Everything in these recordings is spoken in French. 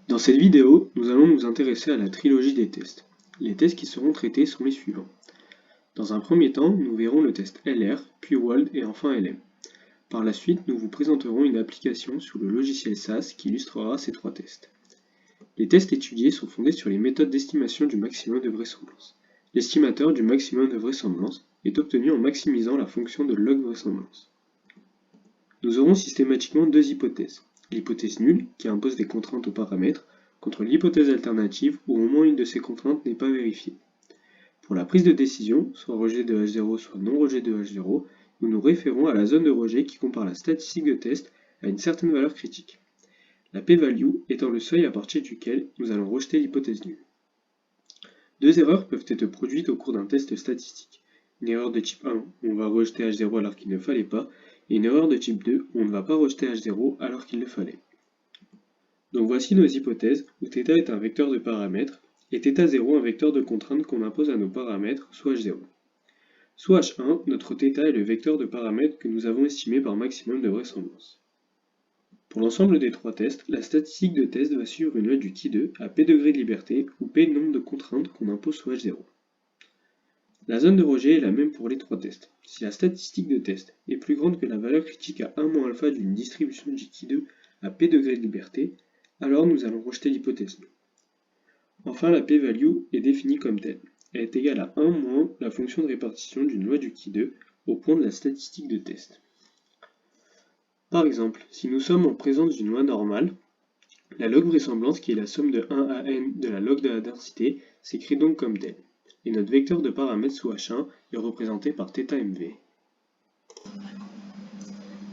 Dans cette vidéo, nous allons nous intéresser à la trilogie des tests. Les tests qui seront traités sont les suivants. Dans un premier temps, nous verrons le test LR, puis WOLD et enfin LM. Par la suite, nous vous présenterons une application sur le logiciel SAS qui illustrera ces trois tests. Les tests étudiés sont fondés sur les méthodes d'estimation du maximum de vraisemblance. L'estimateur du maximum de vraisemblance est obtenu en maximisant la fonction de log vraisemblance. Nous aurons systématiquement deux hypothèses. L'hypothèse nulle, qui impose des contraintes aux paramètres, contre l'hypothèse alternative où au moins une de ces contraintes n'est pas vérifiée. Pour la prise de décision, soit rejet de H0, soit non-rejet de H0, nous nous référons à la zone de rejet qui compare la statistique de test à une certaine valeur critique. La p-value étant le seuil à partir duquel nous allons rejeter l'hypothèse nulle. Deux erreurs peuvent être produites au cours d'un test statistique. Une erreur de type 1 où on va rejeter H0 alors qu'il ne fallait pas, et une erreur de type 2 où on ne va pas rejeter H0 alors qu'il le fallait. Donc voici nos hypothèses où θ est un vecteur de paramètres et θ0 un vecteur de contrainte qu'on impose à nos paramètres, soit H0. Soit H1, notre θ est le vecteur de paramètres que nous avons estimé par maximum de vraisemblance. Pour l'ensemble des trois tests, la statistique de test va suivre une loi du qui2 à p degrés de liberté où p est le nombre de contraintes qu'on impose sur H0. La zone de rejet est la même pour les trois tests. Si la statistique de test est plus grande que la valeur critique à 1-α d'une distribution du qui2 à p degrés de liberté, alors nous allons rejeter l'hypothèse nulle. Enfin, la p-value est définie comme telle. Elle est égale à 1 moins la fonction de répartition d'une loi du qui2 au point de la statistique de test. Par exemple, si nous sommes en présence d'une loi normale, la log vraisemblance, qui est la somme de 1 à n de la log de la densité, s'écrit donc comme telle. Et notre vecteur de paramètres sous H1 est représenté par θmv.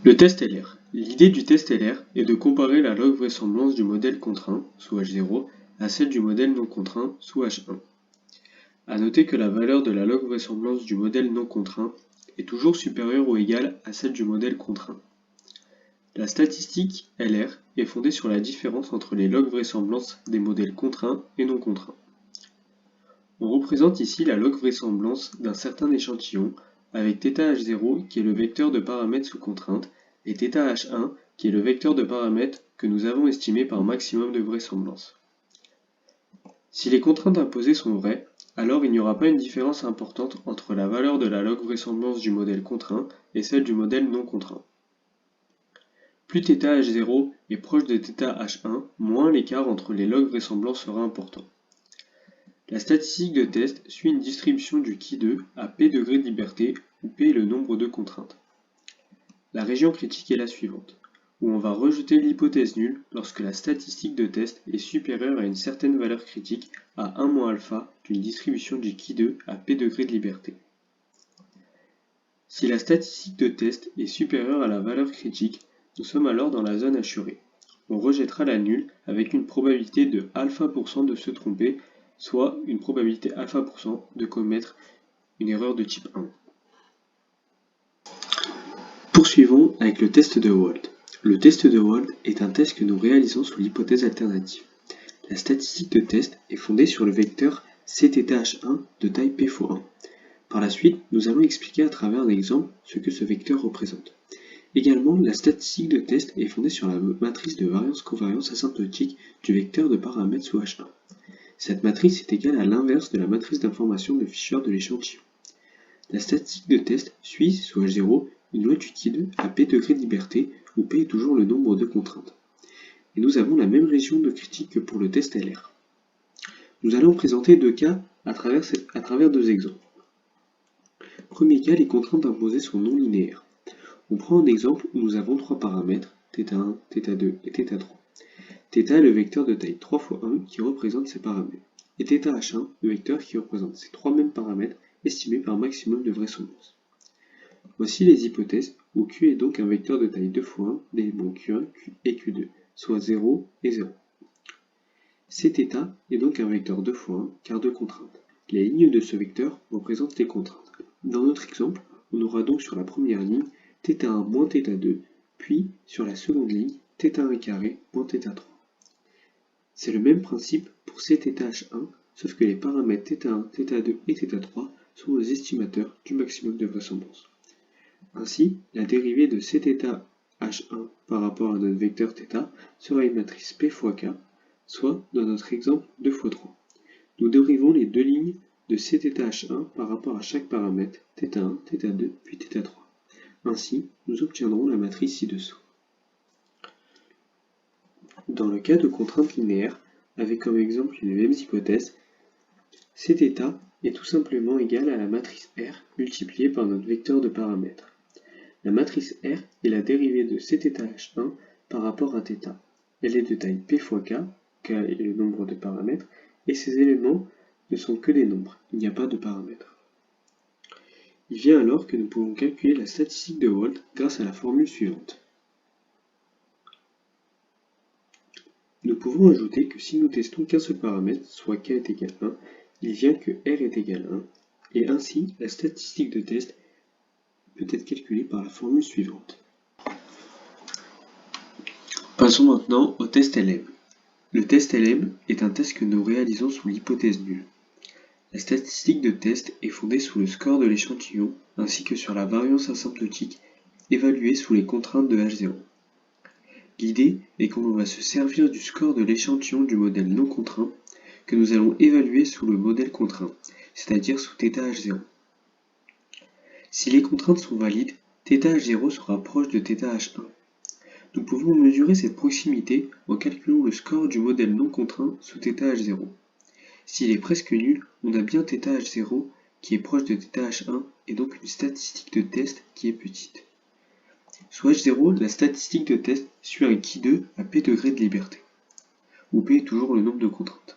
Le test LR. L'idée du test LR est de comparer la log vraisemblance du modèle contraint, sous H0, à celle du modèle non contraint, sous H1. A noter que la valeur de la log vraisemblance du modèle non contraint est toujours supérieure ou égale à celle du modèle contraint. La statistique LR est fondée sur la différence entre les log vraisemblances des modèles contraints et non contraints. On représente ici la log vraisemblance d'un certain échantillon avec θH0 qui est le vecteur de paramètres sous contrainte et θH1 qui est le vecteur de paramètres que nous avons estimé par maximum de vraisemblance. Si les contraintes imposées sont vraies, alors il n'y aura pas une différence importante entre la valeur de la log vraisemblance du modèle contraint et celle du modèle non contraint. Plus θH0 est proche de θH1, moins l'écart entre les log vraisemblances sera important. La statistique de test suit une distribution du qui2 à p degrés de liberté, où p est le nombre de contraintes. La région critique est la suivante, où on va rejeter l'hypothèse nulle lorsque la statistique de test est supérieure à une certaine valeur critique à 1-α d'une distribution du qui2 à p degrés de liberté. Si la statistique de test est supérieure à la valeur critique, nous sommes alors dans la zone assurée. On rejettera la nulle avec une probabilité de α% de se tromper, soit une probabilité α% de commettre une erreur de type 1. Poursuivons avec le test de WOLD. Le test de WOLD est un test que nous réalisons sous l'hypothèse alternative. La statistique de test est fondée sur le vecteur cθh1 de taille p fois 1. Par la suite, nous allons expliquer à travers un exemple ce que ce vecteur représente. Également, la statistique de test est fondée sur la matrice de variance-covariance asymptotique du vecteur de paramètres sous H1. Cette matrice est égale à l'inverse de la matrice d'information de Fisher de l'échantillon. La statistique de test suit, sous H0, une loi du qui2 à p degrés de liberté, où p est toujours le nombre de contraintes. Et nous avons la même région de critique que pour le test LR. Nous allons présenter deux cas à travers deux exemples. Premier cas, les contraintes imposées sont non linéaires. On prend un exemple où nous avons trois paramètres, θ1, θ2 et θ3. θ est le vecteur de taille 3 fois 1 qui représente ces paramètres, et θh1 le vecteur qui représente ces trois mêmes paramètres estimés par maximum de vraisemblance. Voici les hypothèses où Q est donc un vecteur de taille 2 fois 1 d'éléments Q1 et Q2, soit 0 et 0. Cθ est donc un vecteur 2 fois 1 car de contraintes. Les lignes de ce vecteur représentent les contraintes. Dans notre exemple, on aura donc sur la première ligne θ1 moins θ2, puis sur la seconde ligne θ1 carré moins θ3. C'est le même principe pour cθh1, sauf que les paramètres θ1, θ2 et θ3 sont les estimateurs du maximum de vraisemblance. Ainsi, la dérivée de cθh1 par rapport à notre vecteur θ sera une matrice P fois K, soit, dans notre exemple 2 fois 3. Nous dérivons les deux lignes de Cθh1 par rapport à chaque paramètre, θ1, θ2, puis θ3. Ainsi, nous obtiendrons la matrice ci-dessous. Dans le cas de contraintes linéaires, avec comme exemple les mêmes hypothèses, Cθ est tout simplement égal à la matrice R multipliée par notre vecteur de paramètres. La matrice R est la dérivée de Cθh1 par rapport à θ. Elle est de taille P fois K, K est le nombre de paramètres, et ces éléments ne sont que des nombres, il n'y a pas de paramètres. Il vient alors que nous pouvons calculer la statistique de Wald grâce à la formule suivante. Nous pouvons ajouter que si nous testons qu'un seul paramètre, soit K est égal 1, il vient que R est égal 1, et ainsi la statistique de test peut être calculée par la formule suivante. Passons maintenant au test LM. Le test LM est un test que nous réalisons sous l'hypothèse nulle. La statistique de test est fondée sur le score de l'échantillon ainsi que sur la variance asymptotique évaluée sous les contraintes de H0. L'idée est qu'on va se servir du score de l'échantillon du modèle non contraint que nous allons évaluer sous le modèle contraint, c'est-à-dire sous θH0. Si les contraintes sont valides, θH0 sera proche de θH1. Nous pouvons mesurer cette proximité en calculant le score du modèle non contraint sous θH0. S'il est presque nul, on a bien θH0 qui est proche de θH1 et donc une statistique de test qui est petite. Sous H0, la statistique de test suit un Qui2 à P degrés de liberté, où P est toujours le nombre de contraintes.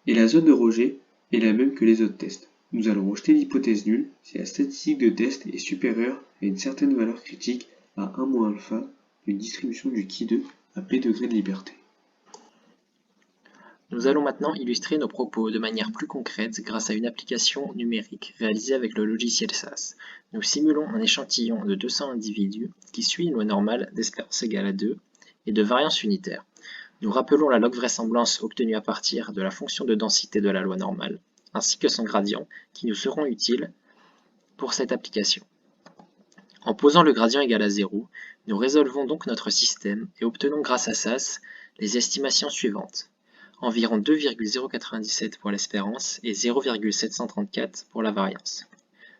Et la zone de rejet est la même que les autres tests. Nous allons rejeter l'hypothèse nulle si la statistique de test est supérieure à une certaine valeur critique à 1 moins alpha d'une distribution du Qui2 à P degrés de liberté. Nous allons maintenant illustrer nos propos de manière plus concrète grâce à une application numérique réalisée avec le logiciel SAS. Nous simulons un échantillon de 200 individus qui suit une loi normale d'espérance égale à 2 et de variance unitaire. Nous rappelons la log vraisemblance obtenue à partir de la fonction de densité de la loi normale, ainsi que son gradient, qui nous seront utiles pour cette application. En posant le gradient égal à 0, nous résolvons donc notre système et obtenons grâce à SAS les estimations suivantes. Environ 2,097 pour l'espérance et 0,734 pour la variance.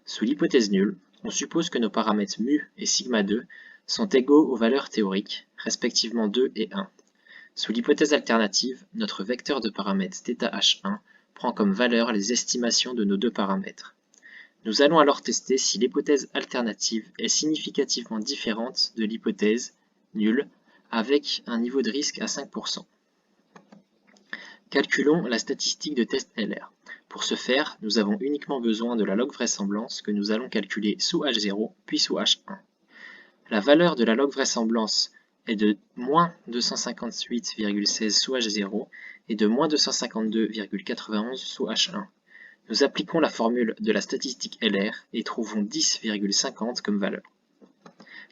Sous l'hypothèse nulle, on suppose que nos paramètres mu et σ2 sont égaux aux valeurs théoriques, respectivement 2 et 1. Sous l'hypothèse alternative, notre vecteur de paramètres θh1 prend comme valeur les estimations de nos deux paramètres. Nous allons alors tester si l'hypothèse alternative est significativement différente de l'hypothèse nulle avec un niveau de risque à 5%. Calculons la statistique de test LR. Pour ce faire, nous avons uniquement besoin de la log vraisemblance que nous allons calculer sous H0 puis sous H1. La valeur de la log vraisemblance est de moins 258,16 sous H0 et de moins 252,91 sous H1. Nous appliquons la formule de la statistique LR et trouvons 10,50 comme valeur.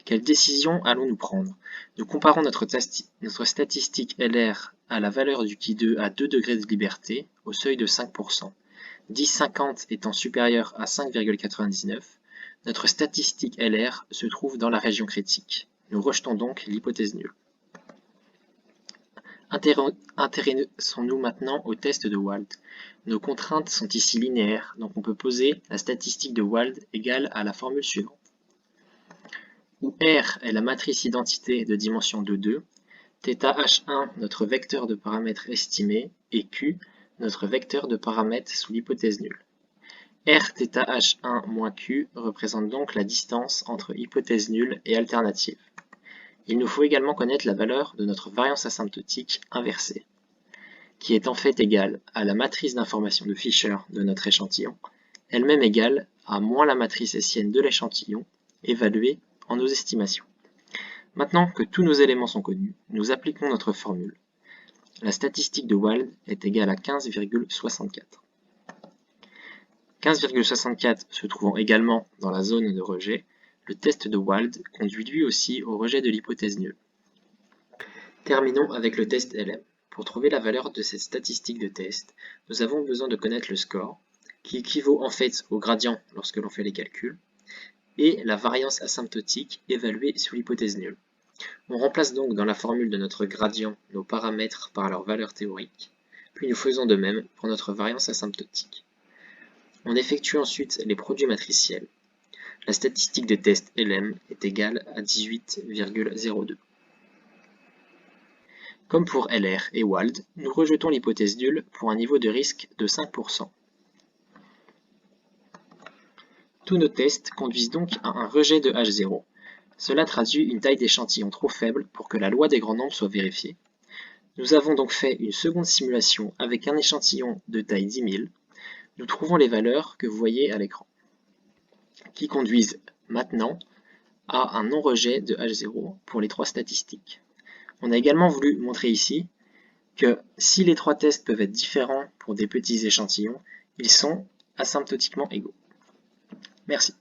Quelle décision allons-nous prendre? Nous comparons notre statistique LR à la valeur du Qui2 à 2 degrés de liberté, au seuil de 5%. 10,50 étant supérieur à 5,99, notre statistique LR se trouve dans la région critique. Nous rejetons donc l'hypothèse nulle. Intéressons-nous maintenant au test de Wald. Nos contraintes sont ici linéaires, donc on peut poser la statistique de Wald égale à la formule suivante. Où R est la matrice identité de dimension de 2, θh1 notre vecteur de paramètres estimé et Q notre vecteur de paramètres sous l'hypothèse nulle. R θh1 moins Q représente donc la distance entre hypothèse nulle et alternative. Il nous faut également connaître la valeur de notre variance asymptotique inversée, qui est en fait égale à la matrice d'information de Fisher de notre échantillon, elle-même égale à moins la matrice hessienne de l'échantillon, évaluée en nos estimations. Maintenant que tous nos éléments sont connus, nous appliquons notre formule. La statistique de Wald est égale à 15,64. 15,64 se trouvant également dans la zone de rejet, le test de Wald conduit lui aussi au rejet de l'hypothèse nulle. Terminons avec le test LM. Pour trouver la valeur de cette statistique de test, nous avons besoin de connaître le score, qui équivaut en fait au gradient lorsque l'on fait les calculs, et la variance asymptotique évaluée sous l'hypothèse nulle. On remplace donc dans la formule de notre gradient nos paramètres par leur valeur théorique, puis nous faisons de même pour notre variance asymptotique. On effectue ensuite les produits matriciels. La statistique des tests LM est égale à 18,02. Comme pour LR et Wald, nous rejetons l'hypothèse nulle pour un niveau de risque de 5%. Tous nos tests conduisent donc à un rejet de H0. Cela traduit une taille d'échantillon trop faible pour que la loi des grands nombres soit vérifiée. Nous avons donc fait une seconde simulation avec un échantillon de taille 10 000. Nous trouvons les valeurs que vous voyez à l'écran, qui conduisent maintenant à un non-rejet de H0 pour les 3 statistiques. On a également voulu montrer ici que si les 3 tests peuvent être différents pour des petits échantillons, ils sont asymptotiquement égaux. Merci.